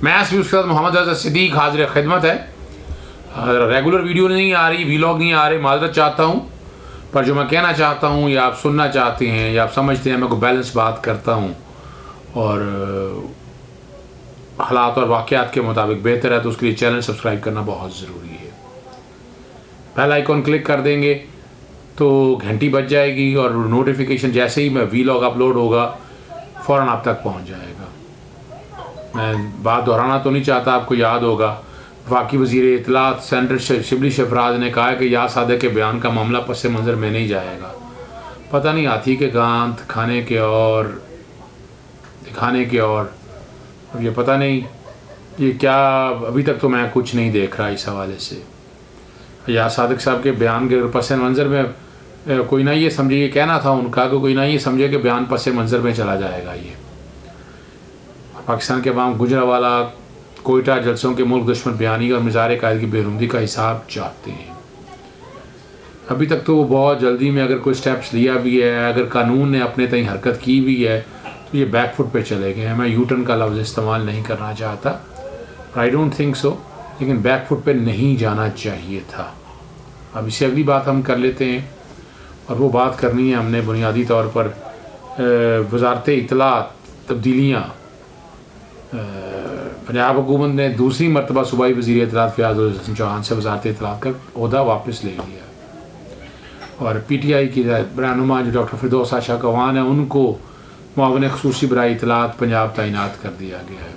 मैं उसके मोहम्मद अज़हर सिद्दीक हाजिर खिदमत है। रेगुलर वीडियो नहीं आ रही, वीलॉग नहीं आ रहे, माजरत चाहता हूँ, पर जो मैं कहना चाहता हूँ या आप सुनना चाहते हैं या आप समझते हैं मैं को बैलेंस बात करता हूँ और हालात और वाक़यात के मुताबिक बेहतर है, तो उसके लिए चैनल सब्सक्राइब करना बहुत ज़रूरी है। बेल आइकॉन क्लिक कर देंगे तो घंटी बज जाएगी और नोटिफिकेशन जैसे ही मैं वीलॉग अपलोड होगा फ़ौरन आप तक पहुंच जाएगा। मैं बात दोहराना तो नहीं चाहता, आपको याद होगा वफाकी वज़ीर इत्तलात सेनेटर शिबली शफराज ने कहा कि या सादे के बयान का मामला पस मंज़र में नहीं जाएगा। पता नहीं हाथी के गांत खाने के और दिखाने के और ये पता नहीं ये क्या, अभी तक तो मैं कुछ नहीं देख रहा इस हवाले से। या सादिक साहब के बयान के पस मंज़र में कोई ना ये समझे, ये कहना था उनका कि कोई ना ये समझे कि बयान पस मंज़र में चला जाएगा। ये पाकिस्तान के अवाम गुजरावाला कोयटा जलसों के मुल्क दुश्मन बयानी और मिज़ार कायद की बेरुमदी का हिसाब चाहते हैं। अभी तक तो वो बहुत जल्दी में अगर कोई स्टेप्स लिया भी है, अगर कानून ने अपने तय हरकत की भी है तो ये बैकफुट पे चले गए हैं। मैं यूटर्न का लफ्ज़ इस्तेमाल नहीं करना चाहता, आई डोंट थिंक सो, लेकिन बैकफुट पे नहीं जाना चाहिए था। अब इससे अगली बात हम कर लेते हैं और वो बात करनी है हमने बुनियादी तौर पर वज़ारत इत्तलात तब्दीलियाँ। पंजाब हुकूमत ने दूसरी मरतबा सूबाई वज़ीर इत्तलात फ़याज़ुल हसन चौहान से वज़ारत इत्तलात का ओहदा वापस ले लिया और PTI की रहनुमा जो डॉक्टर फिरदौस आशा कवान है उनको मुआवन ख़ुसूसी बराए इत्तलात पंजाब तैनात कर दिया गया है।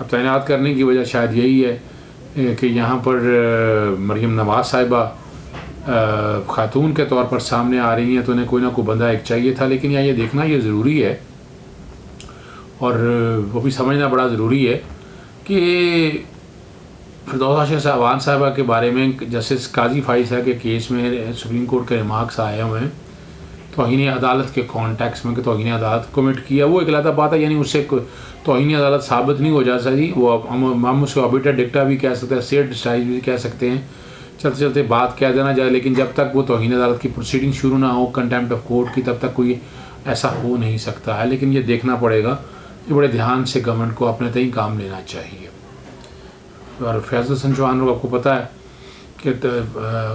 अब तैनात करने की वजह शायद यही है कि यहाँ पर मरीम नवाज़ साहिबा खातून के तौर पर सामने आ रही हैं, तो उन्हें कोई ना कोई बंदा एक चाहिए था। लेकिन यहाँ ये देखना ये ज़रूरी है और वो भी समझना बड़ा ज़रूरी है कि फिरदौस आशा साहबान साहिबा के बारे में जस्टिस काजी फाइज साहब के केस में सुप्रीम कोर्ट के रिमार्क्स आए हुए हैं तौहीन अदालत के कॉन्टेक्स्ट में कि तौहीन अदालत कमिट किया। वो एक अलग बात है, यानी उससे तौहीन अदालत साबित नहीं हो जा सकती। वो हम उसको ऑबिटर डिक्टा भी कह सकते हैं, सेट डिस्चार्ज भी कह सकते हैं, चलते चलते बात कह देना जाए, लेकिन जब तक वो तौहीन अदालत की प्रोसीडिंग शुरू ना हो कंटेम्प्ट ऑफ कोर्ट की, तब तक कोई ऐसा हो नहीं सकता है। लेकिन ये देखना पड़ेगा कि बड़े ध्यान से गवर्नमेंट को अपने तय काम लेना चाहिए। और फ़याज़ुल हसन चौहान को आपको पता है कि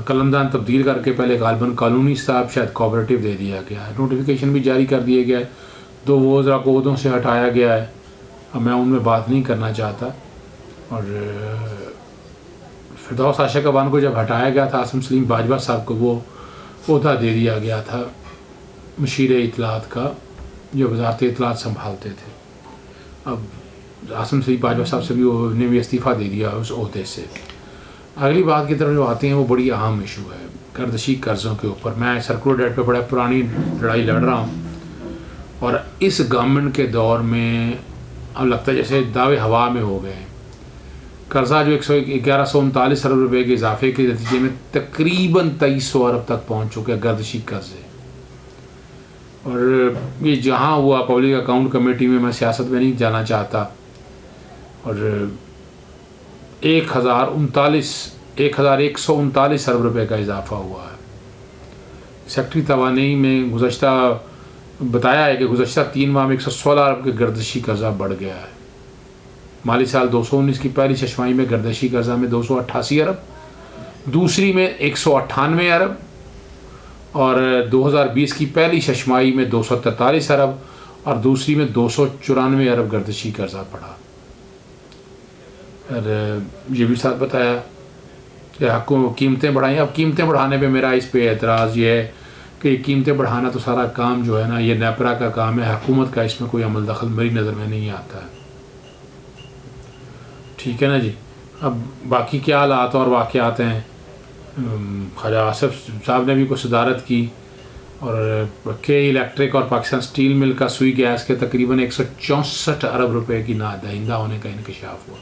कलमदान तब्दील करके पहले गालबन कॉलोनी साहब शायद कोऑपरेटिव दे दिया गया है, नोटिफिकेशन भी जारी कर दिए गया है, 2 वज़रा को ओहदों से हटाया गया है। अब मैं उनमें बात नहीं करना चाहता। और फिरदौस आशा कवान को जब हटाया गया था, आसिम सलीम बाजवा साहब को वो ओहदा दे दिया गया था मशीर इत्तलात का, जो वज़ारत इत्तलात संभालते थे। अब आसिम सलीम बाजवा साहब से भी उन्हें भी इस्तीफ़ा दे दिया उस ओहदे से। अगली बात की तरफ जो आते हैं वो बड़ी अहम इशू है गर्दशी कर्ज़ों के ऊपर। मैं सर्कुलर डेट पे बड़ा पुरानी लड़ाई लड़ रहा हूँ और इस गवर्नमेंट के दौर में अब लगता है जैसे दावे हवा में हो गए हैं। कर्ज़ा जो 1139 अरब रुपये के इजाफे के नतीजे में तकरीबन 2300 अरब तक पहुँच चुके हैं गर्दशी कर्ज़े। और ये जहाँ हुआ पब्लिक अकाउंट कमेटी में, मैं सियासत में नहीं जाना चाहता, और 1139 अरब रुपये का इजाफा हुआ है। सेक्रेटरी तवानी में गुज़श्ता बताया है कि गुज़श्ता 3 माह में 116 अरब के गर्दशी कर्जा बढ़ गया है। माली साल 219 की पहली छमाही में गर्दशी कर्जा में 288 अरब, दूसरी में 198 अरब और 2020 की पहली छमाही में 243 अरब और दूसरी में 294 अरब गर्दशी कर्जा पड़ा। और ये भी साथ बताया कि आपको कीमतें बढ़ाई। अब कीमतें बढ़ाने पे मेरा इस पे एतराज़ ये है कि कीमतें बढ़ाना तो सारा काम जो है ना ये नेपरा का काम है, हुकूमत का इसमें कोई अमल दखल मेरी नज़र में नहीं आता है। ठीक है ना जी। अब बाकी क्या हालात और वाक़यात हैं, ख्वाजा आसिफ साहब ने भी कुछ सदारत की और के इलेक्ट्रिक और पाकिस्तान स्टील मिल का सुई गैस के तकरीबन 164 अरब रुपए की नादहिंदा होने का इंकशाफ हुआ।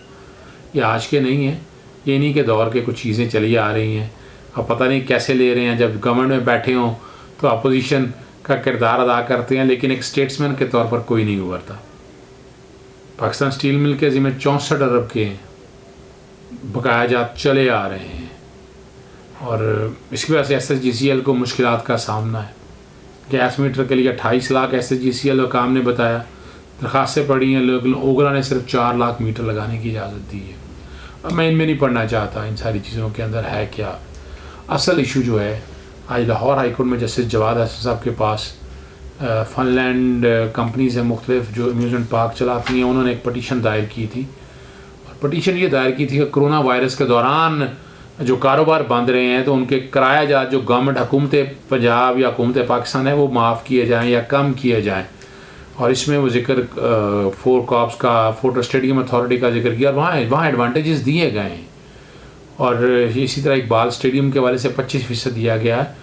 ये आज के नहीं है, ये इन्हीं के दौर के कुछ चीज़ें चली आ रही हैं। अब पता नहीं कैसे ले रहे हैं, जब गवर्नमेंट में बैठे हों तो अपोजिशन का किरदार अदा करते हैं, लेकिन एक स्टेट्समैन के तौर पर कोई नहीं उभरता। पाकिस्तान स्टील मिल के ज़िम्मे 64 अरब के बकाया जात चले आ रहे हैं और इसकी वजह से SSGCL को मुश्किलात का सामना है। गैस मीटर के लिए 28 लाख SSGCL और काम ने बताया, दरखास्तें पड़ी हैं, लेकिन ओगरा ने सिर्फ 4 लाख मीटर लगाने की इजाज़त दी है। अब मैं इनमें नहीं पढ़ना चाहता, इन सारी चीज़ों के अंदर है क्या। असल इशू जो है, आज लाहौर हाई कोर्ट में जस्टिस जवाद हसन साहब के पास फनलैंड कंपनीज़ हैं मुख्तलिफ जो अम्यूज़मेंट पार्क चलाती हैं, उन्होंने एक पटिशन दायर की थी। और पटिशन ये दायर की थी कि कोरोना वायरस के दौरान जो कारोबार बंद रहे हैं तो उनके किराया जात जो गवर्नमेंट हुकूमत पंजाब या हुकूमत पाकिस्तान है वो माफ़ किए जाएँ या कम किए जाएँ। और इसमें वो जिक्र 4 कॉप्स का, फोर्ट स्टेडियम अथॉरिटी का जिक्र किया, और वहाँ एडवांटेजेस दिए गए हैं। और इसी तरह इकबाल स्टेडियम के वाले से 25% दिया गया है।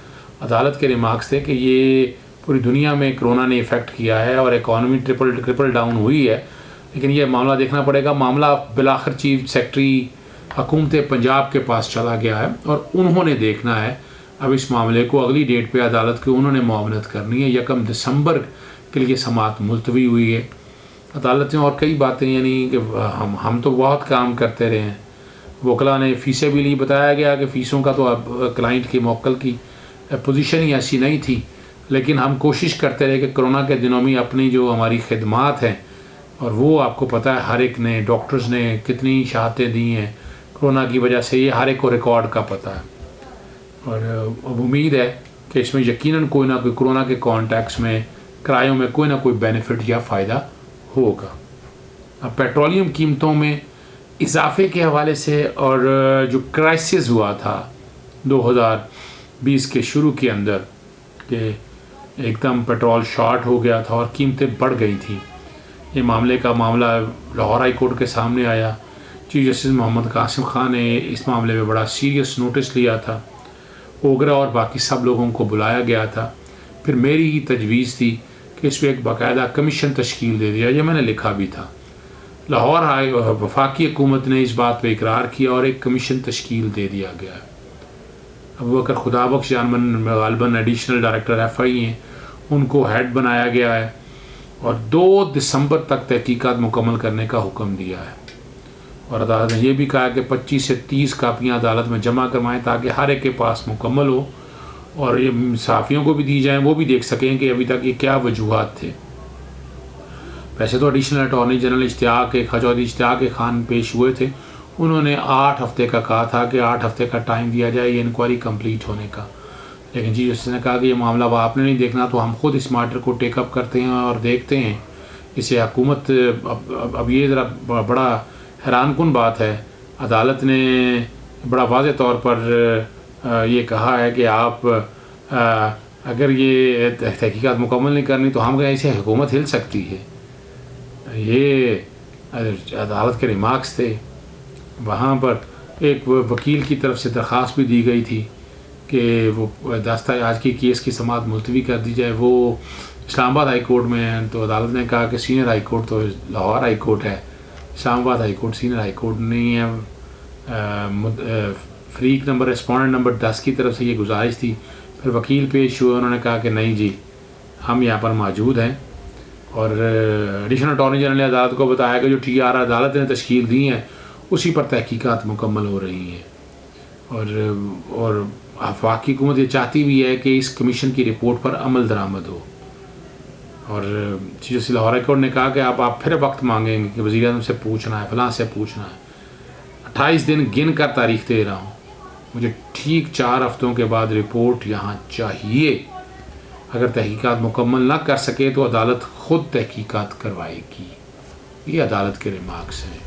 अदालत के रिमार्क्स थे कि ये पूरी दुनिया में कोरोना ने इफ़ेक्ट किया है और इकॉनमी ट्रिपल डाउन हुई है, लेकिन ये मामला देखना पड़ेगा। मामला बिलाखिर चीफ सेक्रेटरी हुकूमत पंजाब के पास चला गया है और उन्होंने देखना है अब इस मामले को। अगली डेट पे अदालत की उन्होंने मुआवनत करनी है। 1 दिसंबर के लिए समाअत मुलतवी हुई है। अदालतें और कई बातें, यानी कि हम तो बहुत काम करते रहे हैं। वकला ने फ़ीसें भी ली, बताया गया कि फ़ीसों का तो अब क्लाइंट की मौक्कल की पोजीशन ही ऐसी नहीं थी, लेकिन हम कोशिश करते रहे कि कोरोना के दिनों में अपनी जो हमारी खिदमात हैं, और वो आपको पता है हर एक ने, डॉक्टर्स ने कितनी शहादतें दी हैं कोरोना की वजह से, ये हर एक को रिकॉर्ड का पता है। और अब उम्मीद है कि इसमें यकीनन कोई ना कोई कोरोना के कॉन्टैक्ट्स में, किरायों में कोई ना कोई बेनिफिट या फ़ायदा होगा। अब पेट्रोलियम कीमतों में इजाफे के हवाले से, और जो क्राइसिस हुआ था 2020 के शुरू के अंदर कि एकदम पेट्रोल शॉर्ट हो गया था और कीमतें बढ़ गई थी, ये मामला लाहौर हाई कोर्ट के सामने आया। चीफ जस्टिस मोहम्मद कासिम खान ने इस मामले में बड़ा सीरियस नोटिस लिया था। ओगरा और बाकी सब लोगों को बुलाया गया था। फिर मेरी ही तजवीज़ थी कि इस पर एक बाकायदा कमीशन तश्कील दे दिया, ये मैंने लिखा भी था। लाहौर हाई वफाकी हुकूमत ने इस बात पर इकरार किया और एक कमीशन तश्कील दे दिया गया। अबू बकर खुदाबख्श जानमन गालबन एडिशनल डायरेक्टर FI हैं, उनको हेड बनाया गया है और 2 दिसंबर तक तहकीकात मुकम्मल करने का हुक्म दिया है। और अदालत ने यह भी कहा कि 25 से 30 कापियाँ अदालत में जमा करवाएं ताकि हर एक के पास मुकम्मल हो और ये साफ़ियों को भी दी जाएं, वो भी देख सकें कि अभी तक ये क्या वजूहात थे। वैसे तो additional attorney general Ishtiaq Khan पेश हुए थे, उन्होंने 8 हफ्ते का कहा था कि 8 हफ्ते का टाइम दिया जाए ये इंक्वायरी कंप्लीट होने का, लेकिन चीफ जस्टिस ने कहा कि ये मामला आपने नहीं देखना तो हम खुद इस मैटर को टेकअप करते हैं और देखते हैं इसे। हुकूमत अब ये ज़रा बड़ा हैरानकुन बात है, अदालत ने बड़ा वाज़ेह तौर पर ये कहा है कि आप अगर ये तहकीकात मुकम्मल नहीं करनी तो हम कहें इसे हुकूमत हिल सकती है। ये अदालत के रिमार्क्स थे। वहाँ पर एक वकील की तरफ से दरख्वास्त भी दी गई थी कि वो दस्तावेज की केस की समाअत मुलतवी कर दी जाए। वो इस्लामाबाद हाई कोर्ट में है, तो अदालत ने कहा कि सीनियर हाई कोर्ट तो लाहौर हाई कोर्ट है, Islamabad high court senior high court नहीं है। फरीक नंबर रेस्पोंडेंट नंबर 10 की तरफ से ये गुजारिश थी। फिर वकील पेश हुए, उन्होंने कहा कि नहीं जी, हम यहाँ पर मौजूद हैं। और एडिशनल अटॉर्नी जनरल ने अदालत को बताया कि जो TR अदालत ने तश्कील दी हैं उसी पर तहकीकात मुकम्मल हो रही हैं। और वफाकी हुकूमत ये चाहती भी है कि इस कमीशन की रिपोर्ट पर अमल दरामद हो। और chief justice Lahore high court ने कहा कि आप फिर वक्त मांगेंगे कि वज़ीर आज़म से पूछना है, फ़लाँ से पूछना है। 28 दिन गिन कर तारीख दे रहा हूँ, मुझे ठीक 4 हफ्तों के बाद रिपोर्ट यहाँ चाहिए। अगर तहकीकात मुकम्मल ना कर सके तो अदालत ख़ुद तहकीकात करवाएगी। ये अदालत के रिमार्क्स हैं।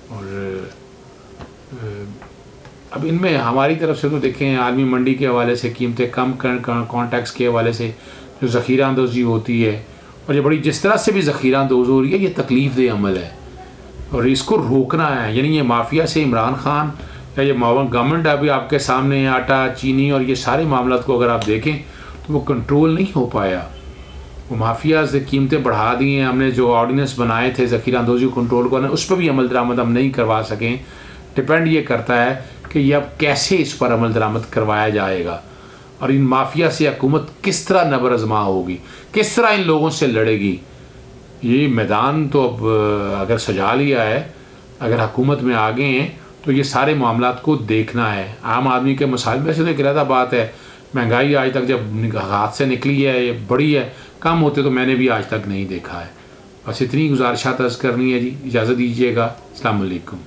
और अब इनमें हमारी तरफ से तो देखें, आलमी मंडी के हवाले से कीमतें कम कॉन्टैक्ट्स के हवाले से जो ज़ख़ीरा अंदोज़ी होती है, और ये बड़ी जिस तरह से भी ज़ख़ीरा अंदोज़ हो रही है, ये तकलीफ़ दे अमल है और इसको रोकना है। यानी ये माफिया से इमरान खान या ये गवर्नमेंट अभी आपके सामने है, आटा चीनी और ये सारे मामलों को अगर आप देखें तो वो कंट्रोल नहीं हो पाया। वो माफिया से कीमतें बढ़ा दी हैं। हमने जो ऑर्डिनेंस बनाए थे ज़ख़ीरा अंदोज़ी को कंट्रोल करने, उस पर भी अमल दरामद हम नहीं करवा सकें। डिपेंड ये करता है कि ये अब कैसे इस पर अमल दरामद करवाया जाएगा और इन माफिया से हुकूमत किस तरह नबर आज़मा होगी, किस तरह इन लोगों से लड़ेगी। ये मैदान तो अब अगर सजा लिया है, अगर हुकूमत में आ गए हैं तो ये सारे मामलात को देखना है। आम आदमी के मसाइल में से तो एक अलग बात है, महंगाई आज तक जब हाथ से निकली है, ये बड़ी है, कम होते तो मैंने भी आज तक नहीं देखा है। बस इतनी गुजारिशात अर्ज़ करनी है जी, इजाज़त दीजिएगा। अस्सलाम वालेकुम।